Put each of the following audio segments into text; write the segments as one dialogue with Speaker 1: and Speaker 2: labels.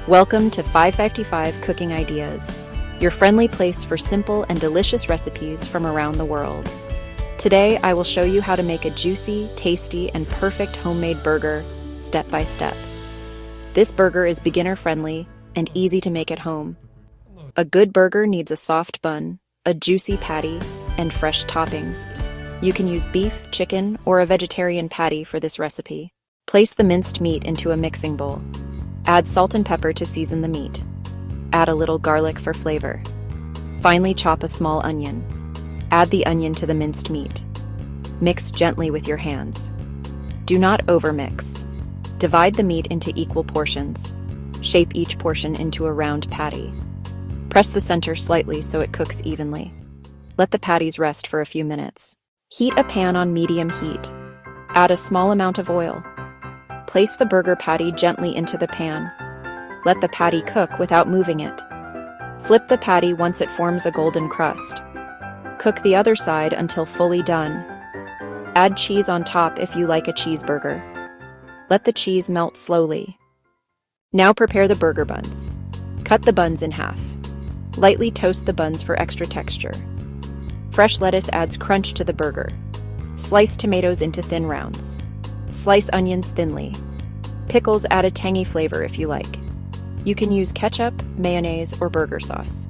Speaker 1: Welcome to 555 Cooking Ideas, your friendly place for simple and delicious recipes from around the world. Today, I will show you how to make a juicy, tasty, and perfect homemade burger, step by step. This burger is beginner-friendly and easy to make at home. A good burger needs a soft bun, a juicy patty, and fresh toppings. You can use beef, chicken, or a vegetarian patty for this recipe. Place the minced meat into a mixing bowl. Add salt and pepper to season the meat. Add a little garlic for flavor. Finally, chop a small onion. Add the onion to the minced meat. Mix gently with your hands. Do not overmix. Divide the meat into equal portions. Shape each portion into a round patty. Press the center slightly so it cooks evenly. Let the patties rest for a few minutes. Heat a pan on medium heat. Add a small amount of oil. Place the burger patty gently into the pan. Let the patty cook without moving it. Flip the patty once it forms a golden crust. Cook the other side until fully done. Add cheese on top if you like a cheeseburger. Let the cheese melt slowly. Now prepare the burger buns. Cut the buns in half. Lightly toast the buns for extra texture. Fresh lettuce adds crunch to the burger. Slice tomatoes into thin rounds. Slice onions thinly. Pickles add a tangy flavor if you like. You can use ketchup, mayonnaise, or burger sauce.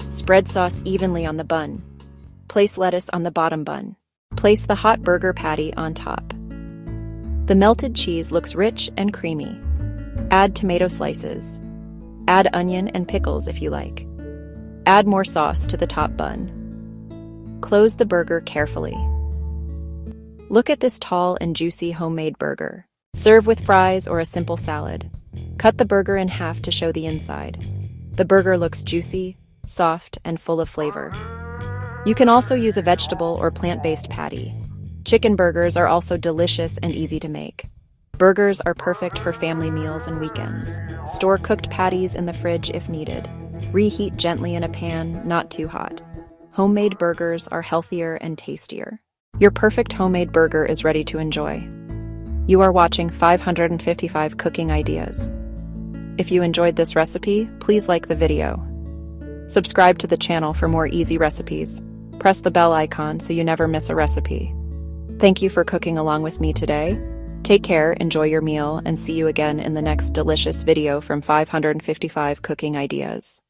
Speaker 1: Spread sauce evenly on the bun. Place lettuce on the bottom bun. Place the hot burger patty on top. The melted cheese looks rich and creamy. Add tomato slices. Add onion and pickles if you like. Add more sauce to the top bun. Close the burger carefully. Look at this tall and juicy homemade burger. Serve with fries or a simple salad. Cut the burger in half to show the inside. The burger looks juicy, soft, and full of flavor. You can also use a vegetable or plant-based patty. Chicken burgers are also delicious and easy to make. Burgers are perfect for family meals and weekends. Store cooked patties in the fridge if needed. Reheat gently in a pan, not too hot. Homemade burgers are healthier and tastier. Your perfect homemade burger is ready to enjoy. You are watching 555 Cooking Ideas. If you enjoyed this recipe, please like the video. Subscribe to the channel for more easy recipes. Press the bell icon so you never miss a recipe. Thank you for cooking along with me today. Take care, enjoy your meal, and see you again in the next delicious video from 555 Cooking Ideas.